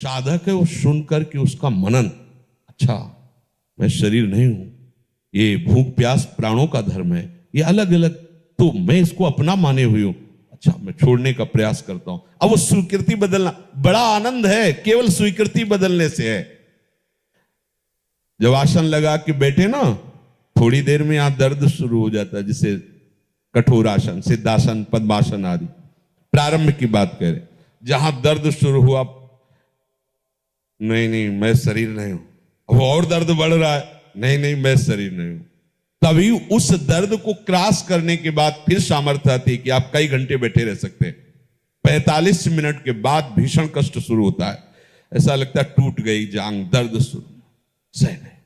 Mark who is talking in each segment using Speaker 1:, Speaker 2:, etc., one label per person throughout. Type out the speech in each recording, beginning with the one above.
Speaker 1: साधक है वो सुन करके उसका मनन, अच्छा मैं शरीर नहीं हूं, ये भूख प्यास प्राणों का धर्म है, ये अलग अलग, तो मैं इसको अपना माने हुई हूं, अच्छा मैं छोड़ने का प्रयास करता हूं। अब वो स्वीकृति बदलना बड़ा आनंद है, केवल स्वीकृति बदलने से है। जब आसन लगा के बैठे ना, थोड़ी देर में यहां दर्द शुरू हो जाता है, जिसे कठोर आसन, सिद्धासन, पद्मासन आदि प्रारंभ की बात करें, जहां दर्द शुरू हुआ, नहीं नहीं मैं शरीर नहीं हूं, अब और दर्द बढ़ रहा है, नहीं नहीं मैं शरीर नहीं हूं, तभी उस दर्द को क्रॉस करने के बाद फिर सामर्थ्य आती है कि आप कई घंटे बैठे रह सकते हैं। 45 मिनट के बाद भीषण कष्ट शुरू होता है, ऐसा लगता है टूट गई जांग, दर्द शुरू, सहन है।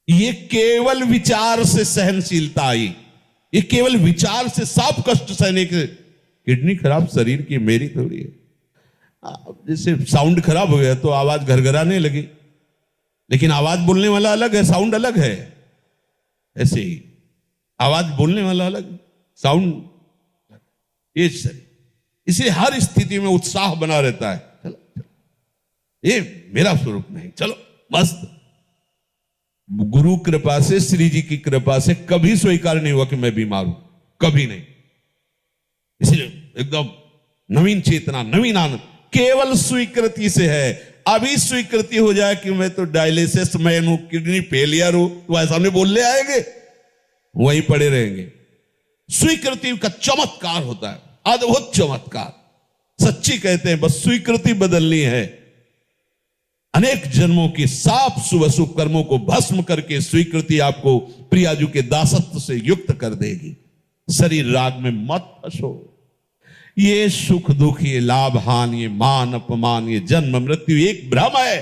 Speaker 1: ये केवल विचार से सहनशीलता आई, ये केवल विचार से सब कष्ट सहने के। किडनी खराब शरीर की, मेरी थोड़ी है। जैसे साउंड खराब हो गया तो आवाज घरघराने लगी, लेकिन आवाज बोलने वाला अलग है, साउंड अलग है। ऐसे ही आवाज बोलने वाला अलग, साउंड, ये शरीर, इसलिए हर स्थिति में उत्साह बना रहता है। चलो चलो, ये मेरा स्वरूप नहीं, चलो मस्त। गुरु कृपा से, श्री जी की कृपा से कभी स्वीकार नहीं हुआ कि मैं बीमार हूं, कभी नहीं। इसलिए एकदम नवीन चेतना, नवीन आनंद केवल स्वीकृति से है। अभी स्वीकृति हो जाए कि मैं तो डायलिसिस मैन हूं, किडनी फेलियर हूं, तो ऐसा नहीं बोलने आएंगे, वहीं पड़े रहेंगे। स्वीकृति का चमत्कार होता है, अद्भुत चमत्कार। सच्ची कहते हैं बस स्वीकृति बदलनी है। अनेक जन्मों की साफ शुभ शुभ कर्मों को भस्म करके स्वीकृति आपको प्रियाजू के दासत्व से युक्त कर देगी। शरीर राग में मत फंसो। ये सुख दुख, ये लाभ हानि, ये मान अपमान, ये जन्म मृत्यु एक भ्रम है।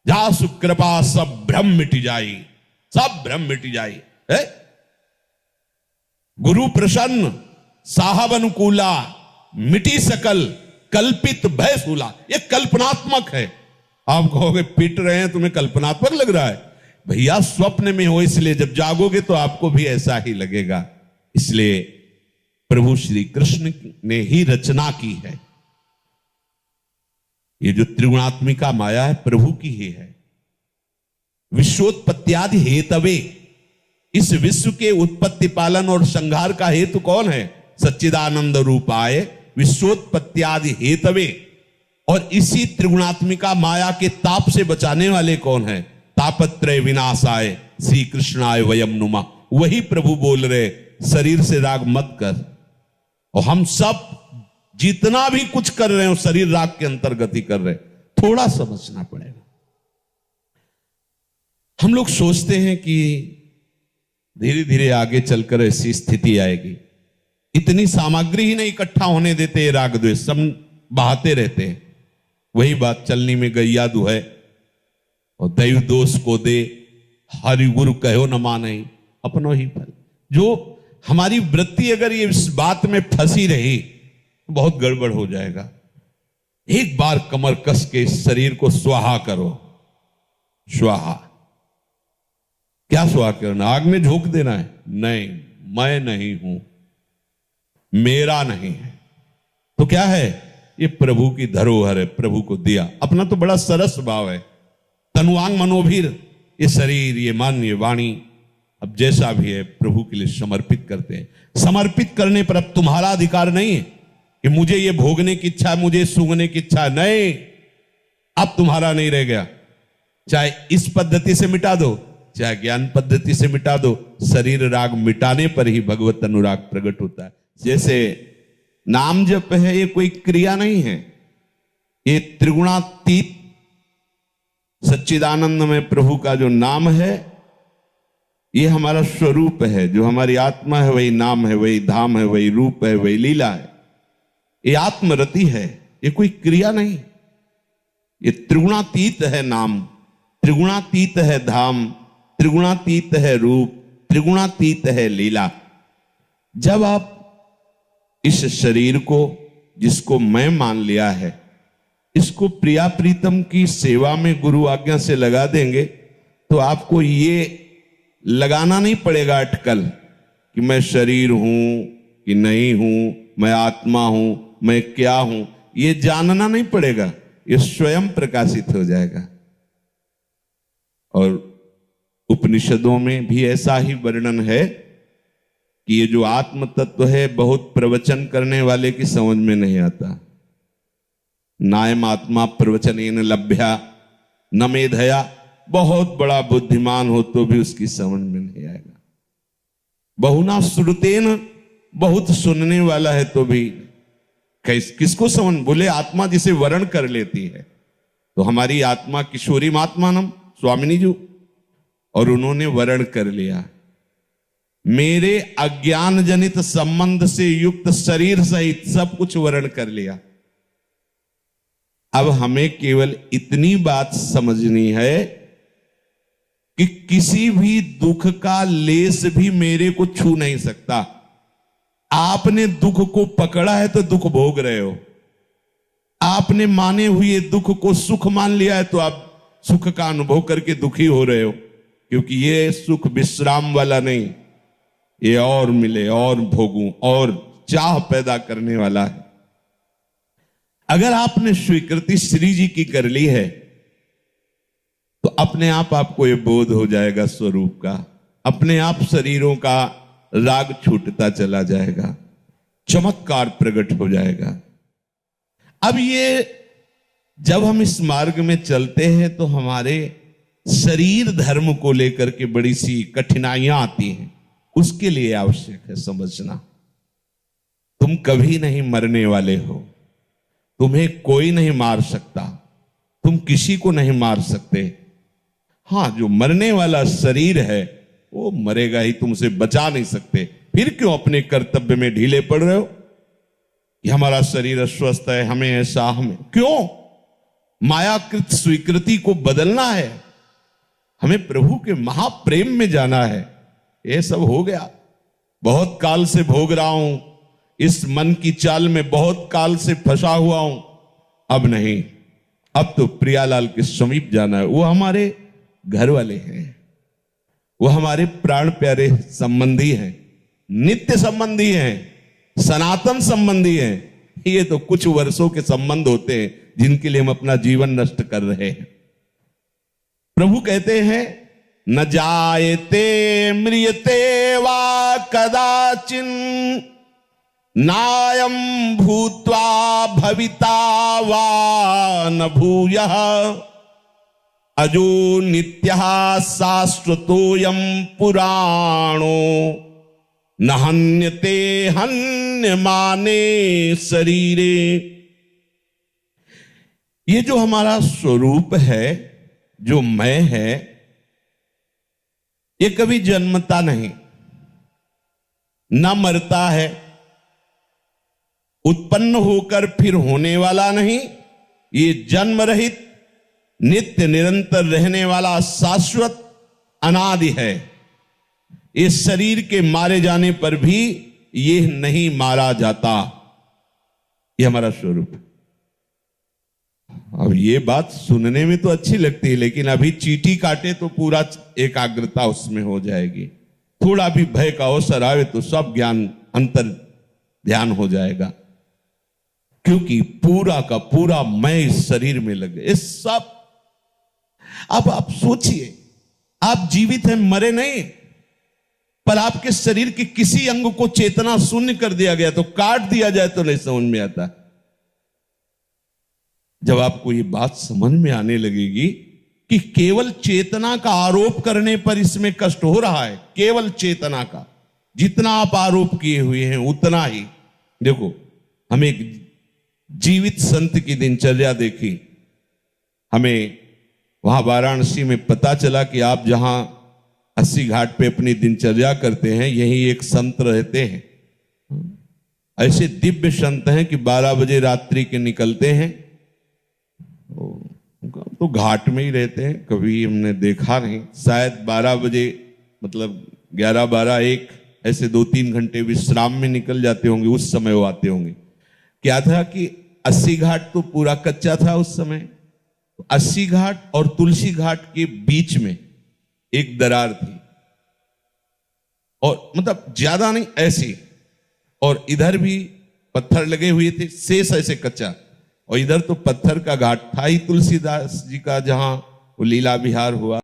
Speaker 1: जा सुख कृपा सब भ्रम मिट जाई, सब भ्रम मिट जाई है? गुरु प्रसन्न, साहब अनुकूला, मिटी सकल कल्पित भय सूला। ये कल्पनात्मक है। आप कहोगे पीट रहे हैं, तुम्हें कल्पनात्मक लग रहा है। भैया स्वप्न में हो, इसलिए जब जागोगे तो आपको भी ऐसा ही लगेगा। इसलिए प्रभु श्री कृष्ण ने ही रचना की है। ये जो त्रिगुणात्मिका माया है प्रभु की ही है। विश्वोत्पत्त्यादि हेतवे, इस विश्व के उत्पत्ति पालन और संहार का हेतु कौन है? सच्चिदानंद रूपाय विश्वोत्पत्त्यादि हेतवे। और इसी त्रिगुणात्मिका माया के ताप से बचाने वाले कौन है? तापत्रय विनाशाय श्री कृष्णाय वयम नुमा। वही प्रभु बोल रहे शरीर से राग मत कर। और हम सब जितना भी कुछ कर रहे हो शरीर राग के अंतर्गत ही कर रहे, थोड़ा समझना पड़ेगा। हम लोग सोचते हैं कि धीरे धीरे आगे चलकर ऐसी स्थिति आएगी। इतनी सामग्री ही नहीं इकट्ठा होने देते राग द्वेष, सब बहाते रहते हैं। वही बात चलनी में गैया दुहै और दैव दोष को दे, हरि गुरु कहो न माने अपनो ही फल। जो हमारी वृत्ति अगर ये इस बात में फंसी रही बहुत गड़बड़ हो जाएगा। एक बार कमर कस के इस शरीर को स्वाहा करो। स्वाहा क्या स्वाहा करना? आग में झोंक देना है? नहीं, मैं नहीं हूं, मेरा नहीं है। तो क्या है? ये प्रभु की धरोहर है, प्रभु को दिया। अपना तो बड़ा सरस भाव है। तनुवांग मनोभीर, ये शरीर, ये मन, ये वाणी, अब जैसा भी है प्रभु के लिए समर्पित करते हैं। समर्पित करने पर अब तुम्हारा अधिकार नहीं है कि मुझे ये भोगने की इच्छा, मुझे सूंघने की इच्छा, नहीं, अब तुम्हारा नहीं रह गया। चाहे इस पद्धति से मिटा दो, चाहे ज्ञान पद्धति से मिटा दो, शरीर राग मिटाने पर ही भगवत अनुराग प्रकट होता है। जैसे नाम जप है, ये कोई क्रिया नहीं है, ये त्रिगुणातीत सच्चिदानंद में प्रभु का जो नाम है, ये हमारा स्वरूप है। जो हमारी आत्मा है वही नाम है, वही धाम है, वही रूप है, वही लीला है। ये आत्मरति है, ये कोई क्रिया नहीं। ये त्रिगुणातीत है नाम, त्रिगुणातीत है धाम, त्रिगुणातीत है रूप, त्रिगुणातीत है लीला। जब आप इस शरीर को, जिसको मैं मान लिया है, इसको प्रिया प्रीतम की सेवा में गुरु आज्ञा से लगा देंगे तो आपको ये लगाना नहीं पड़ेगा अटकल कि मैं शरीर हूं कि नहीं हूं, मैं आत्मा हूं, मैं क्या हूं, ये जानना नहीं पड़ेगा। ये स्वयं प्रकाशित हो जाएगा। और उपनिषदों में भी ऐसा ही वर्णन है कि ये जो आत्म तत्व है बहुत प्रवचन करने वाले की समझ में नहीं आता। नायम आत्मा प्रवचनेन लभ्या न मेधया, बहुत बड़ा बुद्धिमान हो तो भी उसकी समझ में नहीं आएगा। बहुना श्रुतेन, बहुत सुनने वाला है तो भी किसको समझ, बोले आत्मा जिसे वर्ण कर लेती है। तो हमारी आत्मा किशोरी महात्मानम स्वामिनी जी, और उन्होंने वर्ण कर लिया। मेरे अज्ञान जनित संबंध से युक्त शरीर सहित सब कुछ वर्ण कर लिया। अब हमें केवल इतनी बात समझनी है कि किसी भी दुख का लेस भी मेरे को छू नहीं सकता। आपने दुख को पकड़ा है तो दुख भोग रहे हो। आपने माने हुए दुख को सुख मान लिया है तो आप सुख का अनुभव करके दुखी हो रहे हो, क्योंकि ये सुख विश्राम वाला नहीं, ये और मिले और भोगूं और चाह पैदा करने वाला है। अगर आपने स्वीकृति श्री जी की कर ली है तो अपने आप आपको ये बोध हो जाएगा स्वरूप का, अपने आप शरीरों का राग छूटता चला जाएगा, चमत्कार प्रकट हो जाएगा। अब ये जब हम इस मार्ग में चलते हैं तो हमारे शरीर धर्म को लेकर के बड़ी सी कठिनाइयां आती हैं। उसके लिए आवश्यक है समझना, तुम कभी नहीं मरने वाले हो, तुम्हें कोई नहीं मार सकता, तुम किसी को नहीं मार सकते। हां, जो मरने वाला शरीर है वो मरेगा ही, तुमसे बचा नहीं सकते। फिर क्यों अपने कर्तव्य में ढीले पड़ रहे हो कि हमारा शरीर अस्वस्थ है, हमें ऐसा, हमें क्यों? मायाकृत स्वीकृति को बदलना है, हमें प्रभु के महाप्रेम में जाना है। ये सब हो गया, बहुत काल से भोग रहा हूं, इस मन की चाल में बहुत काल से फंसा हुआ हूं, अब नहीं, अब तो प्रियालाल के समीप जाना है। वो हमारे घर वाले हैं, वो हमारे प्राण प्यारे संबंधी हैं, नित्य संबंधी हैं, सनातन संबंधी हैं। ये तो कुछ वर्षों के संबंध होते हैं जिनके लिए हम अपना जीवन नष्ट कर रहे हैं। प्रभु कहते हैं न जायते म्रियते वा कदाचिन नायम भूत्वा भविता वा न भूयः अजो नित्यः शाश्वतोऽयं पुराणो न हन्यते हन्यमाने शरीरे। ये जो हमारा स्वरूप है, जो मैं है, ये कभी जन्मता नहीं, न मरता है, उत्पन्न होकर फिर होने वाला नहीं। ये जन्म रहित, नित्य निरंतर रहने वाला शाश्वत अनादि है। इस शरीर के मारे जाने पर भी ये नहीं मारा जाता। ये हमारा स्वरूप है। अब ये बात सुनने में तो अच्छी लगती है, लेकिन अभी चींटी काटे तो पूरा एकाग्रता उसमें हो जाएगी। थोड़ा भी भय का अवसर आवे तो सब ज्ञान अंतर ध्यान हो जाएगा, क्योंकि पूरा का पूरा मैं इस शरीर में लग गया। इस सब, अब आप सोचिए, आप जीवित हैं, मरे नहीं, पर आपके शरीर के किसी अंग को चेतना शून्य कर दिया गया तो काट दिया जाए तो नहीं समझ में आता। जब आपको ये बात समझ में आने लगेगी कि केवल चेतना का आरोप करने पर इसमें कष्ट हो रहा है, केवल चेतना का, जितना आप आरोप किए हुए हैं उतना ही। देखो, हम एक जीवित संत की दिनचर्या देखी, हमें वहां वाराणसी में पता चला कि आप जहां 80 घाट पे अपनी दिनचर्या करते हैं, यहीं एक संत रहते हैं। ऐसे दिव्य संत हैं कि 12 बजे रात्रि के निकलते हैं, तो घाट में ही रहते हैं। कभी हमने देखा नहीं, शायद 12 बजे मतलब 11, 12, 1 ऐसे 2-3 घंटे विश्राम में निकल जाते होंगे। उस समय वो आते होंगे। क्या था कि 80 घाट तो पूरा कच्चा था उस समय, तो 80 घाट और तुलसी घाट के बीच में एक दरार थी, और मतलब ज्यादा नहीं ऐसी, और इधर भी पत्थर लगे हुए थे, शेष ऐसे कच्चा। और इधर तो पत्थर का घाट था ही तुलसीदास जी का, जहां वो लीला विहार हुआ।